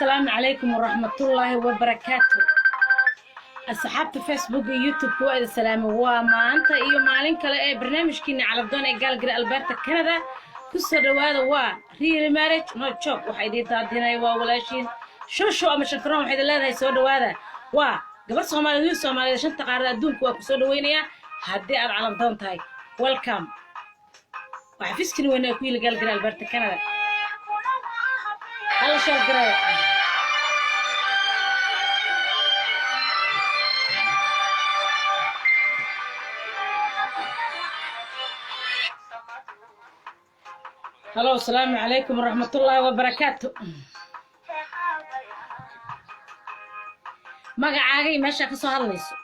السلام عليكم ورحمة الله وبركاته. أصحاب فيسبوك ويوتيوب كويد السلام وما أنت إيو مالين كلا برنامج كيني على بدون قال قرأ البرتا كندا كسر هذا وا ريل مارج نو تشوك وحيدي تادينا وولاشين شو أما شكرهم وحيد الله هاي سود هذا وا قبل صومالي صومالي شن تقارن الدون كوا كسر وينيا هدي على بدون تاي ويلكم وحفيسكني وين يكوي قال قرأ البرتا كندا هلا شو قرأ هلو السلام عليكم ورحمة الله وبركاته. magacaaga meesha ka soo hadlayso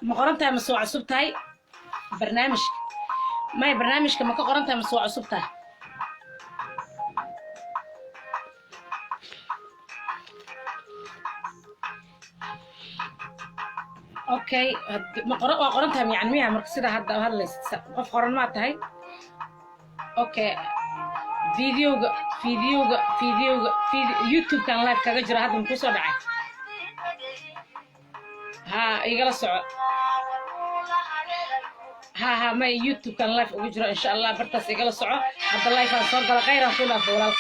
ma qorantahay ma soo cusub tahay barnaamijka ma ka qorantahay ma soo cusub tahay okay ma qorantahay yani miya marka sida hadda hadlayso qof qoran ma tahay okay فيديو يوتيوب كان لايف كذا جرى هذا مكسر دعي ها يجلس ها ما يوتيوب كان لايف وجرى إن شاء الله برتس يجلس هذا اللايف صار قال غير أقول أفضل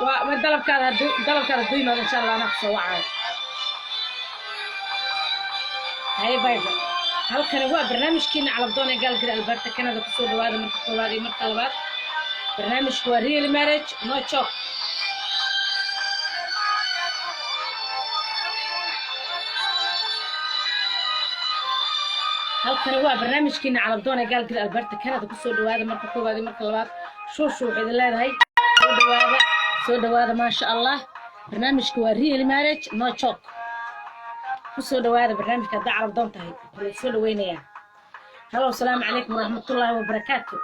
وما دلب كذا دوينا إن شاء الله نفسه وعاد هاي بايبل halkan waa barnaamijkeena calabdoon ee galgir alberta Canada ku soo dhawaada marka koowaad iyo marka labaad barnaamijku waa real marriage no choke halkan waa barnaamijkeena calabdoon ee galgir alberta Canada ku soo dhawaada marka koowaad iyo marka labaad shoo waxay leedahay soo dhawaada ma sha Allah barnaamijku waa real marriage no choke كسر دوائر برنامج كذا على بدون تهي كسر وينيا هلا والسلام عليكم ورحمة الله وبركاته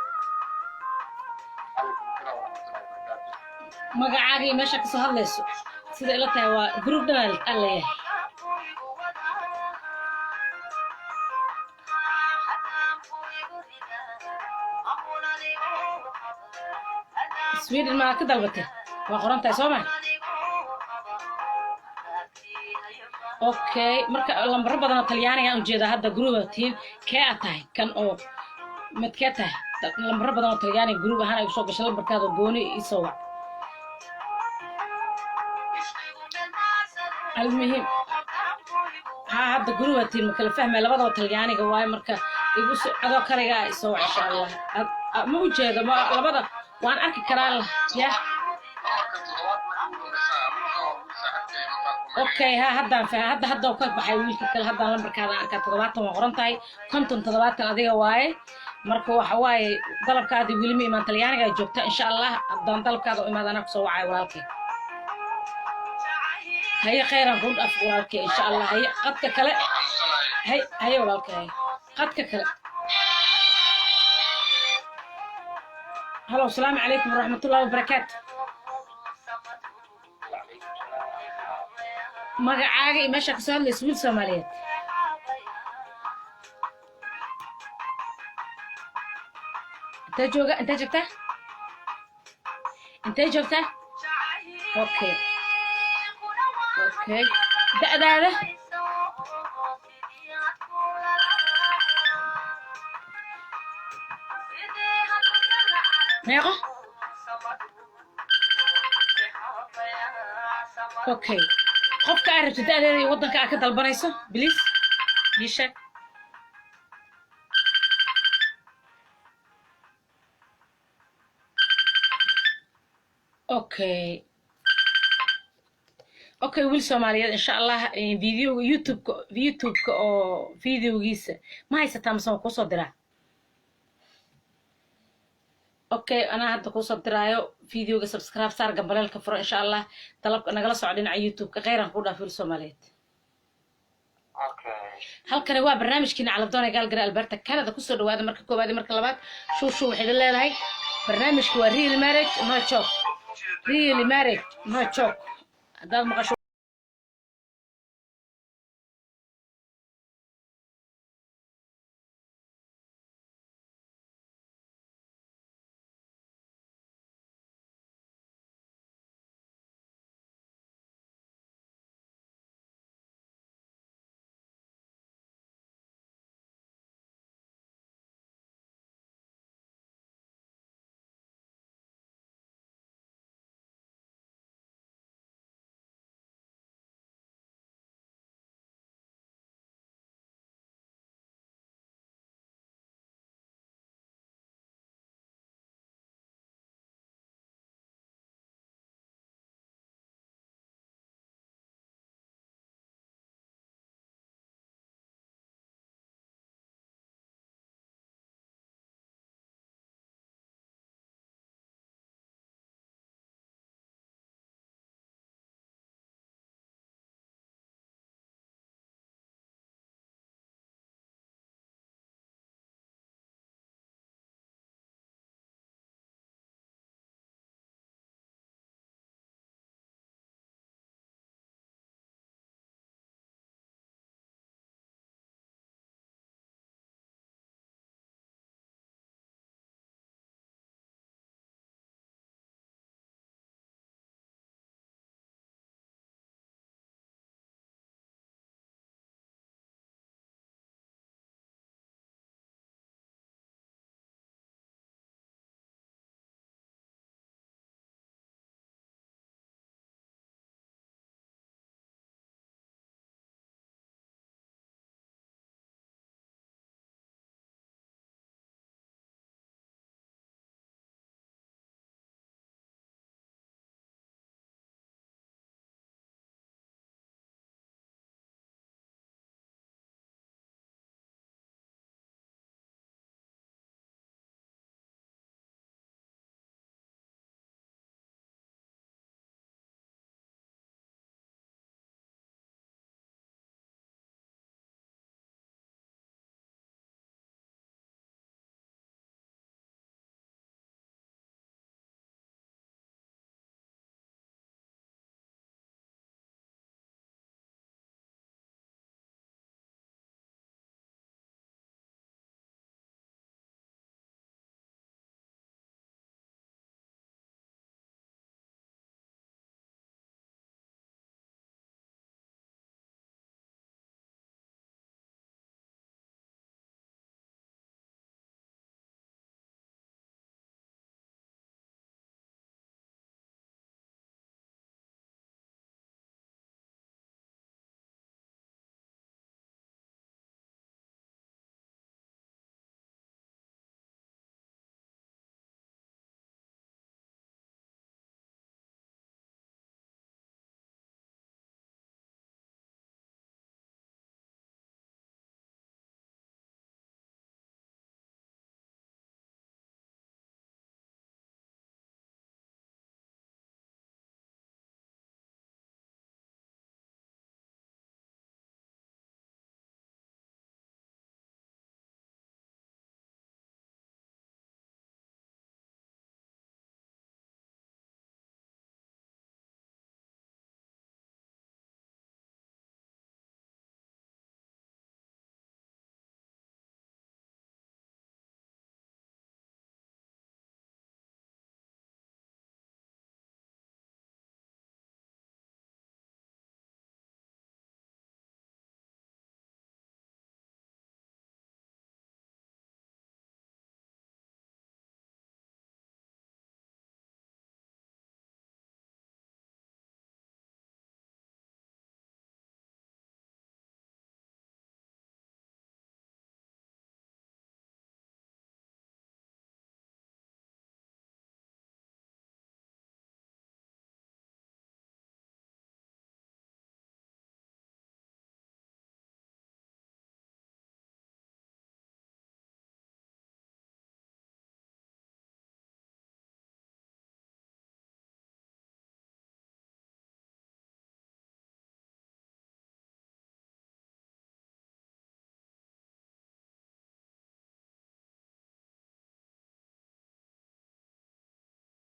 ما قاعد ماشي كسر هالليسو سيد إلا تهوا جروب دال الله سويد ما كذا البته وقرن تسمع اوكي marka lambar badan talyaaniga aan jeeda hadda group team ka tahay kan oo mid ka tahay lambar badan talyaaniga group ahaan ay soo gashay lambarkaada gooni isoo wac المهم ها hadda group team kala fahmay labada talyaaniga waay marka igu ado kariga isoo wac insha Allah ma u jeedo labada waan arki karaa ya اوكي هدا وكان بحي ويلك كل هدا لمبركادا arka 7 waa qoran tahay 57 adiga waaye marka waxa waaye dalabkaadi wilmi iman talyaaniga ay joogta insha Allah hadaan dalabkaada u imaadana ku soo wacay walaalkay hay khayran gud af walaalkay insha Allah hay qadka kale hay walaalkay qadka kale هلا والسلام عليكم ورحمة الله وبركاته magacaaga meesha ka soo hadlayso wiil Soomaaliyeed inta joogta okay da'daada meeqa okay qofka aad rabto da'deeda iyo wadanka aad ka dalbanayso please lisha okay wiil Soomaaliyeed insha Allah video YouTube oo videogiisa ma haysataa ma ku soo diraa اوكي انا هدا كو صدرايو فيديوغا سبسكرايب صار قبلالك فرو ان شاء الله طلب نغلا سocodina YouTube ka qeyran ku dhaafir Soomaaliyeed halkan waa barnaamijkiina calabdoon gaal gaar Alberta Canada ku soo dhawaada marka koobaad marka labaad shoo waxay leedahay barnaamijku waa real marriage no choke hadaad maqasho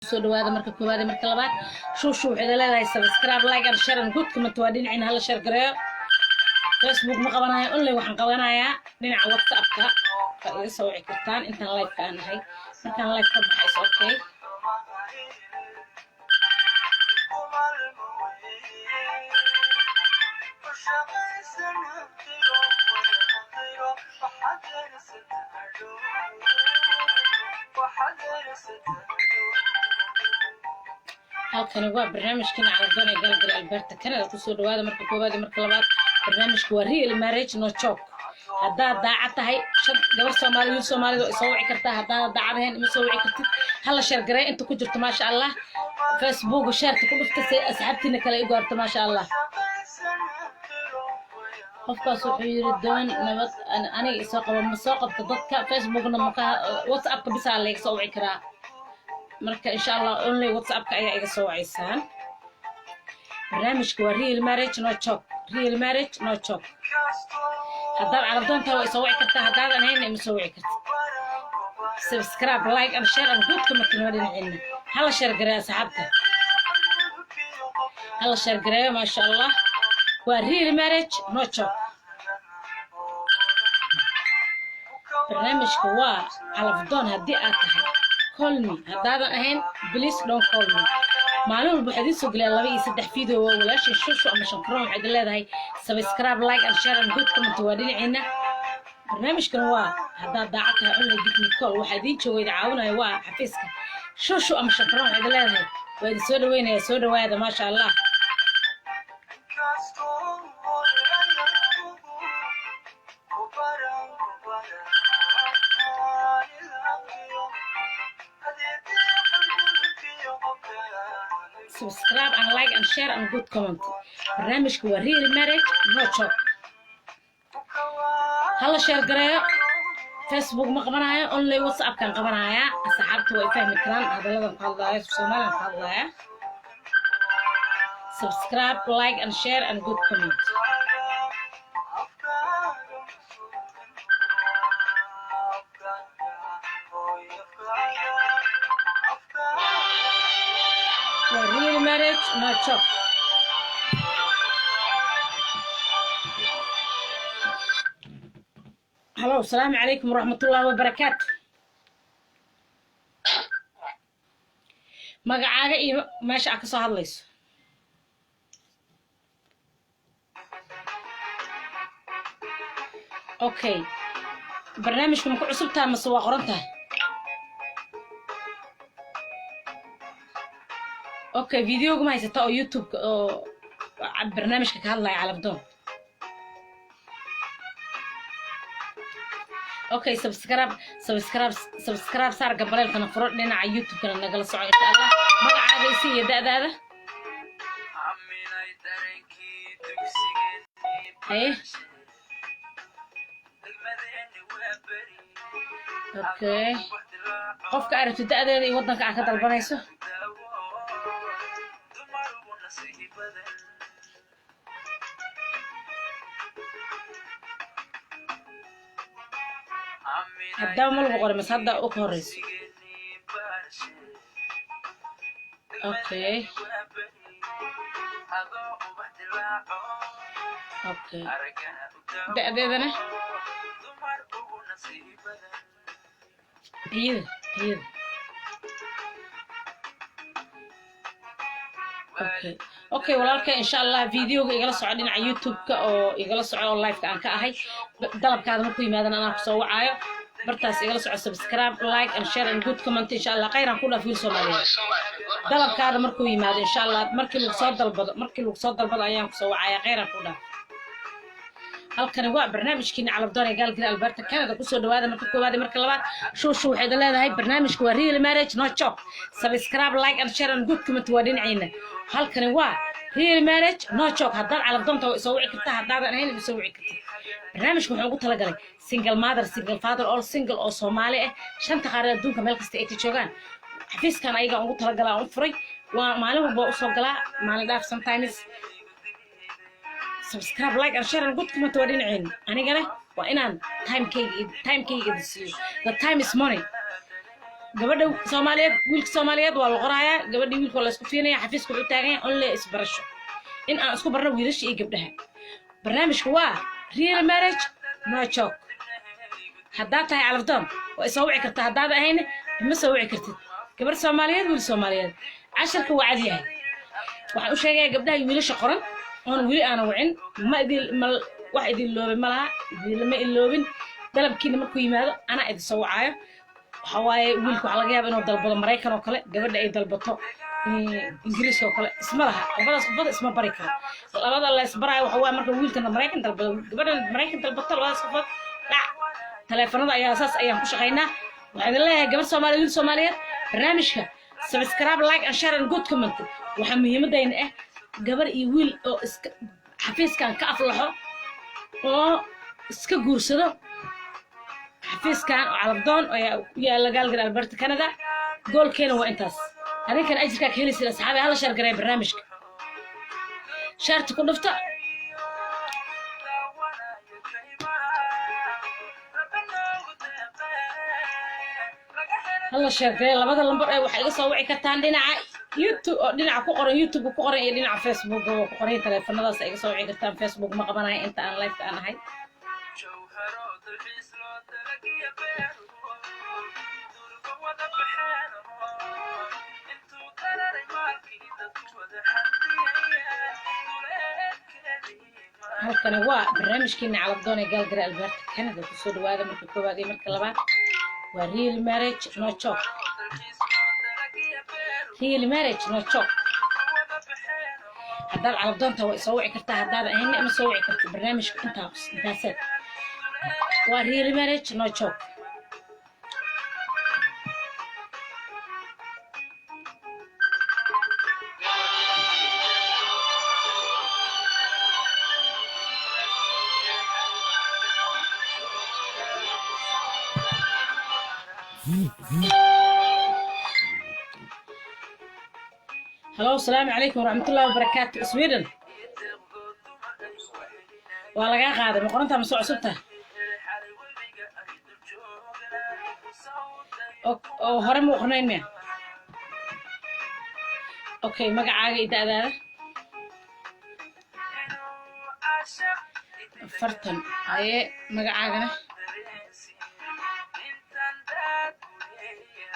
soo dhawaada marka koowaad marka labaad shushu waxay leedahay subscribe like and share and good comment waa dhinacina hala share gareeyo Facebook ma qabanayo only waxaan qabanayaa dhinaca WhatsApp-ka ka iga soo wici kartaan intaan live ka ahay markaan live ka baxayso okay halkani waa barnaamijkina Calafdoon ee Galgala Alberta Canada ku soo dhawaada marka koowaad marka labaad barnaamijku waa real marriage no joke haddaad daacad tahay gabar Soomaaliyeed oo soo wici kartaa haddaad daacadayn ima soo wici kartid hala share gareey inta ku jirto maasha Allah Facebook share ku dhufta si asxaabtina kale ay gaarto maasha Allah qofkaas wuxuu yiri doon nabad aniga soo qabo ma soo qabto dadka Facebook-na ma ka WhatsApp-ka bisa la soo wici karaa marka insha Allah only WhatsApp-ka ayaa iga soo wacisaan barnaamijku waa real marriage no joke haddaad Calafdoon tahay soo wici kartaa haddaadan ahayn ima soo wici kartid subscribe like and share and good comment wadinacina hala share gareey asxaabta hala share gareey ma sha Allah waa real marriage no joke barnaamijku waa Calafdoon haddii aad tahay call me haddaadan ahayn please don't call me maalin walba waxaad soo galaa 2 iyo 3 video oo walaashay shushu ama shankroon waxaad leedahay subscribe like and share and good comment waa dhinacina barnaamijkan waa haddaad daacad tahay only give me call waxaa idin joogay caawinaya waa xafiiska shushu ama shankroon waxaad leedahay waa idin soo dhaweynaya soo dhawaada maasha Allah subscribe and like and share and good comment barnaamijku waa real marriage no joke hala share gareeyo Facebook ma qabanayo only WhatsApp kan qabanaya asxaabtu way fahmi karaan hadaladan qaldaayo Soomaalian qaldaya subscribe like and share and good comment real marriage no joke hello السلام عليكم ورحمة الله وبركاته magacaaga iyo meesha aad ka soo hadlayso okay barnaamijku ma ku cusubtaa mase waa qoran tahay okay videoga ma haysata oo YouTube oo barnaamijka ka hadlaya Calafdoon okay subscribe saar gabalelkana furo dhinaca YouTube-kana nagala soco insha Allah magacaaga iyo da'daada okay qofka aragto da'deeda iyo wadanka aad ka dalbanayso هدا ما لو قرمس هدا او كوريس اوكي دأدنا هي اوكي walaalka insha Allah videoga igala soo dhinaca YouTube-ka oo igala soo live-ka aan ka ahay dalabkaada markuu yimaadana aan ku soo wacayo bartaas igala soo subscribe like and share and good comment insha Allah khayran ku dhaafin Soomaaliyeed dalabkaada markuu yimaado insha Allah markii lagu soo dalbado ayaan ku soo wacaya khayran ku dhaaf halkan waa barnaamijkiina Calafdoon ee Galgala Alberta Canada ku soo dhawaada marka koowaad marka labaad shushu waxay leedahay barnaamijku waa real marriage no joke subscribe like and share and good comment waa dhinacina halkan waa real marriage no joke haddaad Calafdoon tahay soo wici kartaa haddaadan ahayn soo wici kartaa barnaamijku wuxuu ugu talagalay single mother single father all single oo Soomaali ah shanta qaar adduunka meel kasta ay ka joogaan xafiiskan ayaga ugu talagalay oo furay waa maalin walba u soo galaa maalin dhaaf sometimes subscribe like and share and good comment waa dhinacina anigana waa inaan timekayga idin siiyo the time is money gabadha Soomaaliyeed wiilka Soomaaliyeed waa la qorayaa gabadhii wiilka la isku fiinaya xafiiska wuxuu taagan yahay only isbarasho in aan isku barno wiilasha iyo gabdhaha barnaamijku waa real marriage no joke haddaad tahay calafdoon waa isoo wici kartaa haddaad ahayn ma soo wici kartid gabar Soomaaliyeed wiil Soomaaliyeed casharka waa cad yahay waxaan u sheegayaa gabdhaha iyo wiilasha qoran oon wili aan wicin wax idin loobay malaha lama iloobin dalabkiina markuu yimaado ana idin soo wacayo waxa waaye wiilku waxa laga yaabaa inuu dalbado Mareykan oo kale gabadha ay dalbato Ingiriis oo kale isma laha labadaas qof isma bari karo labada la isbarayo waxa waaye marka wiilkana Mareykan dalbado gabadha Mareykan dalbato labadaas qof telefoonada ayaa asaas ayaan ku shaqeynaa waxaan leeyahay gabar Soomaaliyeed wiil Soomaaliyeed barnaamijka subscribe like and share and good comment waxa muhiimadayna ah gabar iyo wiil oo iska xafiiskan ka aflaxo oo iska guursado xafiiskan oo calafdoon oo yaala Galgari Alberta Canada goolkeena waa intaas adinkan ajirka ka helaysa asxaabi hala share garay barnaamijka sharti ku dhufta hala share garay labada lambar ay waxa iga soo wici kartaan dhinaca YouTube oo dhinaca ku qoran YouTube ku qoran iyo dhinaca Facebook oo ku qoran telefoonadaas ay iga soo wici kartaan Facebook ma qabanayo inta aan live aan ahay halkan waa barnaamijkeena calafdoon ee Galgari Alberta Canada ku soo dhawaada marka koowaad iyo marka labaad waa real marriage no joke real marriage no joke haddaad calafdoonta waa soo wici kartaa haddaad ahayn ama soo wici kartaa barnaamijka intaas waa real marriage no joke Hello, السلام عليكم ورحمة الله وبركاته. سويدن. والله قاعدة مقارنتها من سوق سبتها. أو هرم وخنين مين. أوكي ما قاعد إذا هذا. فرتن. هاي ما قاعدنا.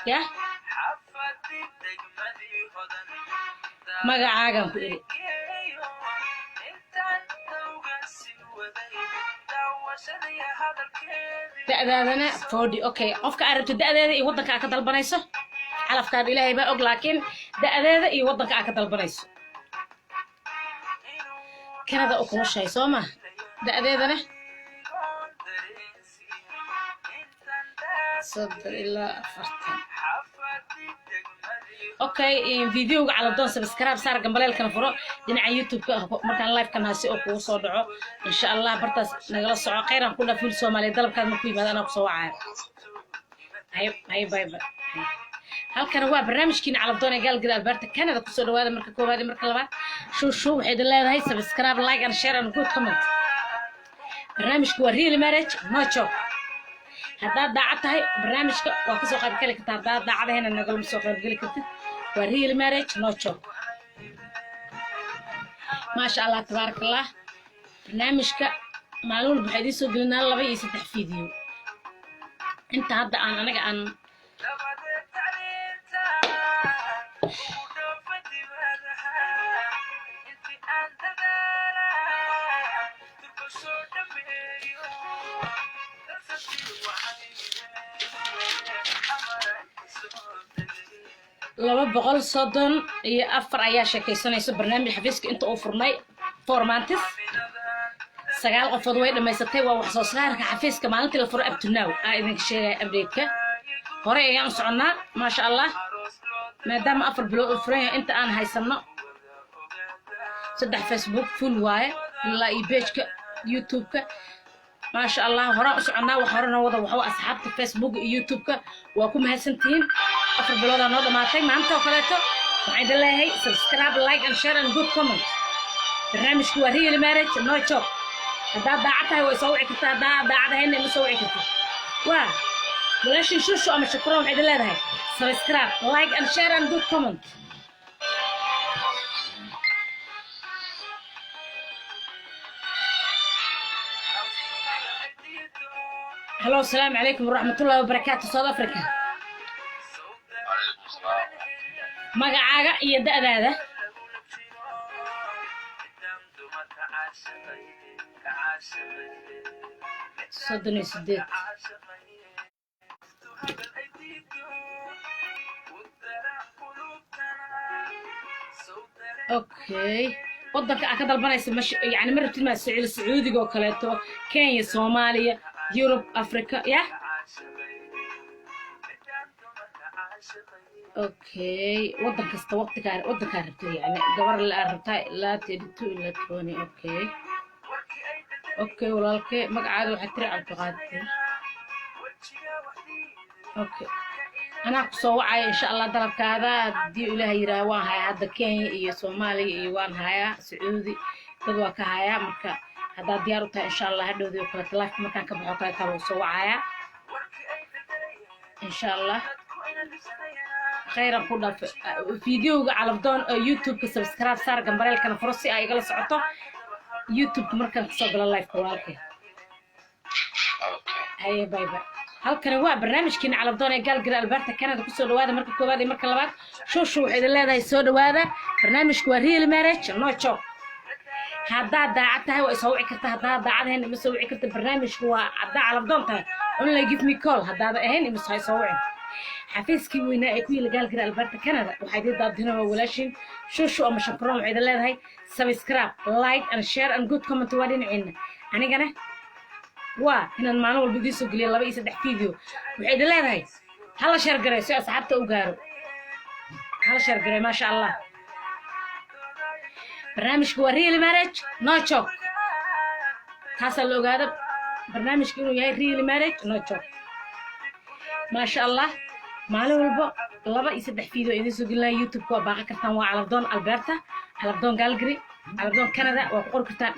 يا. magacaagan ku iri da'daadana 40 okay qofka aragto da'deeda iyo wadanka aad ka dalbanayso calafkaad ilaahay baa og laakiin da'deeda iyo wadanka aad ka dalbanayso Canada oo kula shay Sooma da'deedana صدر إلا فرتن اوكي فيديو على دون سبسكرايب صار جنبليل كان فرو دينا يوتيوب مركان لايف كان هاسي او كو سو دحو ان شاء الله برتاس نغلا سوو خيران كنا فول Soomaali dalabkaad markuu yimaado ana ku soo wacay hay bye bye halkan waa barnaamijkiina calafdoon ee Galgari Alberta Canada ku soo dhawaada marka koowaad iyo marka labaad shoo waxay leedahay subscribe like and share and good comment barnaamijku waa real marriage no joke haddaad daacad tahay barnaamijka waa ka soo qayb gali kartaa haddaad daacadahayna nagala soo qayb gali kartid waa real marriage no joke maasha Allah tabarakallah barnaamijka maalin waxay idin soo gelinaa 2 iyo 3 fiidiyoo inta hadda aan anaga aan laba boqol soddon iyo afar ayaa sheekaysanayso barnaamij xafiiska inta uu furnay formantis 9 qofood way dhameysatay waa wax soo saarka xafiiska maalintii la furo up to now idin sheegay update-ka hore ayaan soconnaa ma sha Allah maadaama 4 bilood u furan inta aan haysano 3 Facebook full waaye ilaa iyo page-ka YouTube-ka ما شاء الله هراء سعنا وحرنا وضع وحوا أصحاب الفيسبوك يوتيوب وأكون هسنتين أفر بلودا نوضع معتين ما أنت وكلاته وعيد الله هي سبسكرايب لايك and share and good comment برنامج كواري المارج نو تشوب هذا دعتها ويسوي كتير هذا دعتها هنا مسوي كتير واه بلاش نشوشوا أما شكرا وعيد الله هي subscribe, like and share and good comment. Hello, السلام عليكم ورحمة الله وبركاته. South Africa. magacaaga iyo da'daada. صدني سديت. اوكي ودك اكد البنايس مش يعني مرت ما السعودي او كليتو كينيا صوماليا يوروب افريكا يا اوكي ودك كستا وقتك ودك عرفتي يعني قبر اللي عرفتها لا تدتو الكتروني اوكي اوكي walaalkay magacaaga waxa tiri Cabdiqaadir اوكي أنا كسو وعي إن شاء الله ضرب كذا دي إلهي يراوان هاي هذا كينيا إيه صومالي إيوان هاي سعودي كذا كهاي مركا هذا ديارته إن شاء الله هدو ذي وكلت لايف مكان كبحوكا كانوا سو وعي إن شاء الله خيرا كنا فيديو على بدون يوتيوب كسبسكرايب صار جنبريل كان فرصي أي جلس عطو يوتيوب مركا كسب اللايف كوالكي هاي باي باي halkan waa barnaamijkeena calabdoon ee galgala alberta Canada ku soo dhawaada marka koobaad iyo marka labaad shoo waxay leedahay soo dhawaada barnaamijku waa real marriage no joke hadaa daacad tahay waa soo wici kartaa hadaa daacadeen ma soo wici kartaa barnaamijku waa hadaa calabdoon tahay only give me call hadaa ahayn ma soo wici xafiiskii weynaa ee ku yaal galgala alberta Canada waxay diidadina walaashin shoo ama shakroon waxay leedahay subscribe like and share and good comment waa dhinacina anigana waa inaan maalin walba idin soo geliyo 2 iyo 3 video waxay leedahay hala share garay si asxaabta u gaaro hala share garay ma sha Allah barnaamijku waa real marriage no joke taas la ogaado barnaamijku inuu yahay real marriage no joke ma sha Allah maalin walba 2 iyo 3 video idin soo gelina YouTube ku baaqa kartaan waa calabdoon Alberta calabdoon Calgary calabdoon Canada waa ku qor kartaan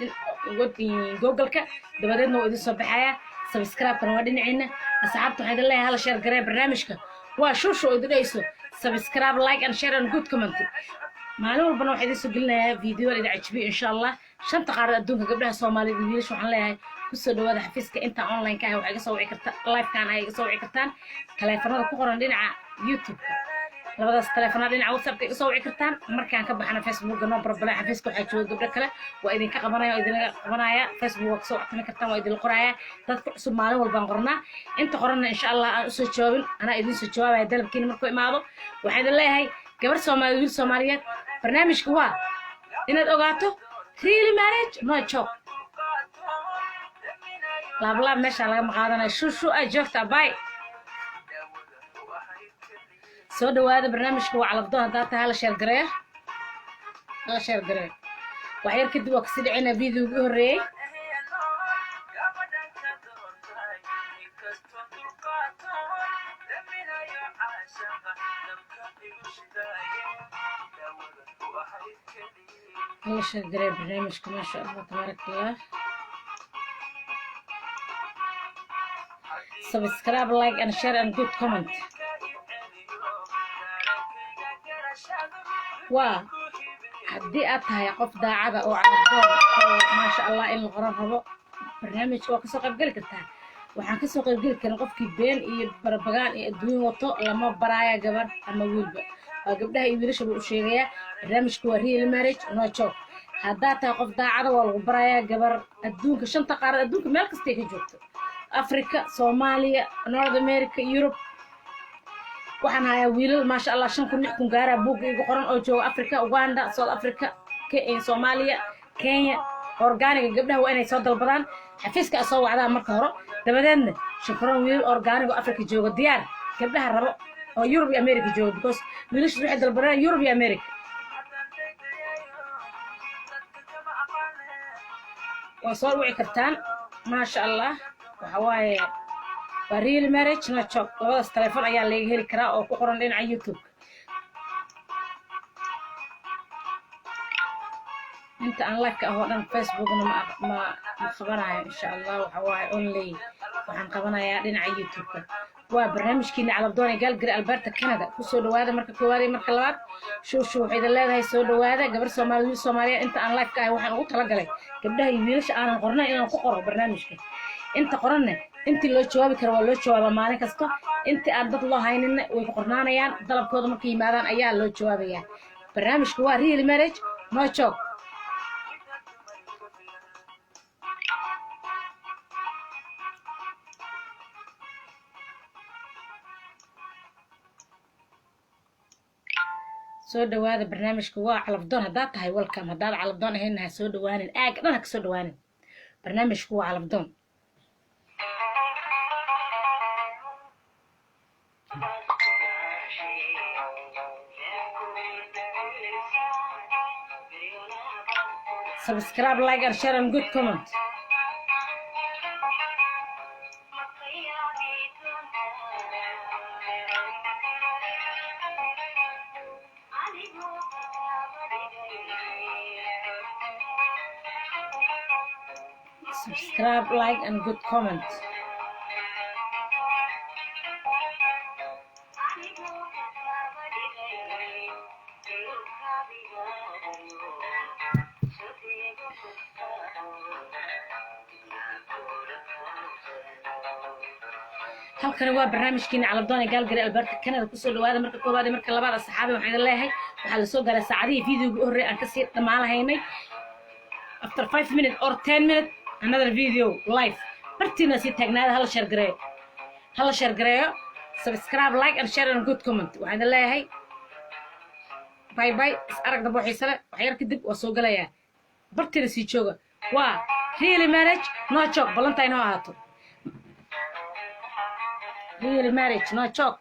google-ka dabadeedna waa idin soo baxaya subscribe kana waa dhinacina asxaabtu waxay leeyahay hala share garay barnaamijka waa shushu idin dhayso subscribe like and share and good comment maalin walbana waxay idin soo gelinayaa video idin cajibi insha Allah shanta qaar adduunka gabdhaha Soomaaliyeed iyo wiilasha waxaan leeyahay ku soo dhawaada xafiiska inta online ka ah waxay iga soo wici kartaa live kan ay iga soo wici kartaan taleefanada ku qoran dhinaca YouTube labadaas taleefanada dhinaca WhatsApp iga soo wici kartaan markaan ka baxana Facebook no problem xafiiska waxa jooga gabdho kale waa idin ka qabanaya Facebook soo wactami kartaan waa idin qoraya dadku cusub maalin walba qornaa inta qorana insha Allah aan soo joobin ana idin soo jawaabaya dalabkiina markuu imaado waxay leeyahay gabar Soomaaliyeed wiil Soomaaliyeed barnaamijku waa inaad ogaato real marriage no joke la meesha laga maqaadanayo shushu ay joogta bye soo dhawaada barnaamijku waa calabdoon hadaa tahay la share garay wax yar kadib waa ka sii dhicina video-ga ugu horeeyay la share garay barnaamijka ma sha Allah tabaaraka Allah subscribe like and share and good comment waa haddii aad tahay qof daacada oo calabdoon oo ma sha Allah in la qoran rabo barnaamijka waa ka soo qayb gali kartaa waxaan ka soo qayb gali karin qofkii been iyo barbagaan iyo adduun wato lama baraya gabar ama wiilba waa gabdhaha iyo wiilasha u sheegaya barnaamijku waa real marriage no joke haddaa tahay qof daacada waa lagu baraya gabar adduunka shanta qaarad adduunka meel kasta ka joogto Africa Soomaaliya North America Europe waxaan hayaa wiilal ma sha Allah 5 kun 6 kun gaara buug igu qoran oo jooga Africa Uganda South Africa Soomaaliya Kenya organic gabdhaha waa inay soo dalbadaan xafiiska soo wacdaan marka hore dabadeedna shukran wiil organic Africa jooga diyaar gabdhaha rabo oo Europe iyo America jooga because wiilashu waxay dalbadaan Europe iyo America waa soo wici kartaan ma sha Allah waxa waaye real marriage no joke labadaas taleefan ayaa laga heli karaa oo ku qoran dhinaca YouTube inta aan like ah oo dhan Facebook ma qabanayo insha Allah waxa waaye only waxaan qabanayaa dhinaca YouTube waa barnaamijkiina calabdoon ee gaalgari alberta canada kusoo dhawaada marka koowaad iyo marka labaad shuushu waxay idin leedahay soo dhawaada gabar soomaaliya inta aan live ka ahay waxaan ugu talagalay gabdhaha iyo wiilasha aanan qornayn inaan ku qoro barnaamijka inta qoranne intii loo jawaabi karo waa loo jawaabaa maalin kasta intii aan dad loo hayninna way ku qornaanayaan dalabkooda markay yimaadaan ayaa loo jawaabayaa barnaamijku waa real marriage no joke soo dhawaada barnaamijka waa calabdoon haddaad tahay welcome haddaad calabdoon ahayna ha soo dhawaanin aaga dhan ha ka soo dhawaanin barnaamijku waa calabdoon subscribe like and share and good comment subscribe like and good comment halkani waa barnaamijkiina calabdoon ee gaalgari alberta canada kusoo dhawaada marka koowaad iyo marka labaad asxaabi waxaan idin leeyahay waxaa lasoo galay saacadihii videoga u horreey aan kasii dhammaalahaynay after 5 minutes or 10 minutes another video live bartiina sii taagnaada hala share gareeyo subscribe like and share and good comment waxaan idin leeyahay bye bye is aragda booxiisale wax yar kadib waa soo galayaa bartiina sii jooga waa real marriage no joke ballantaa inoo ahaato real marriage no joke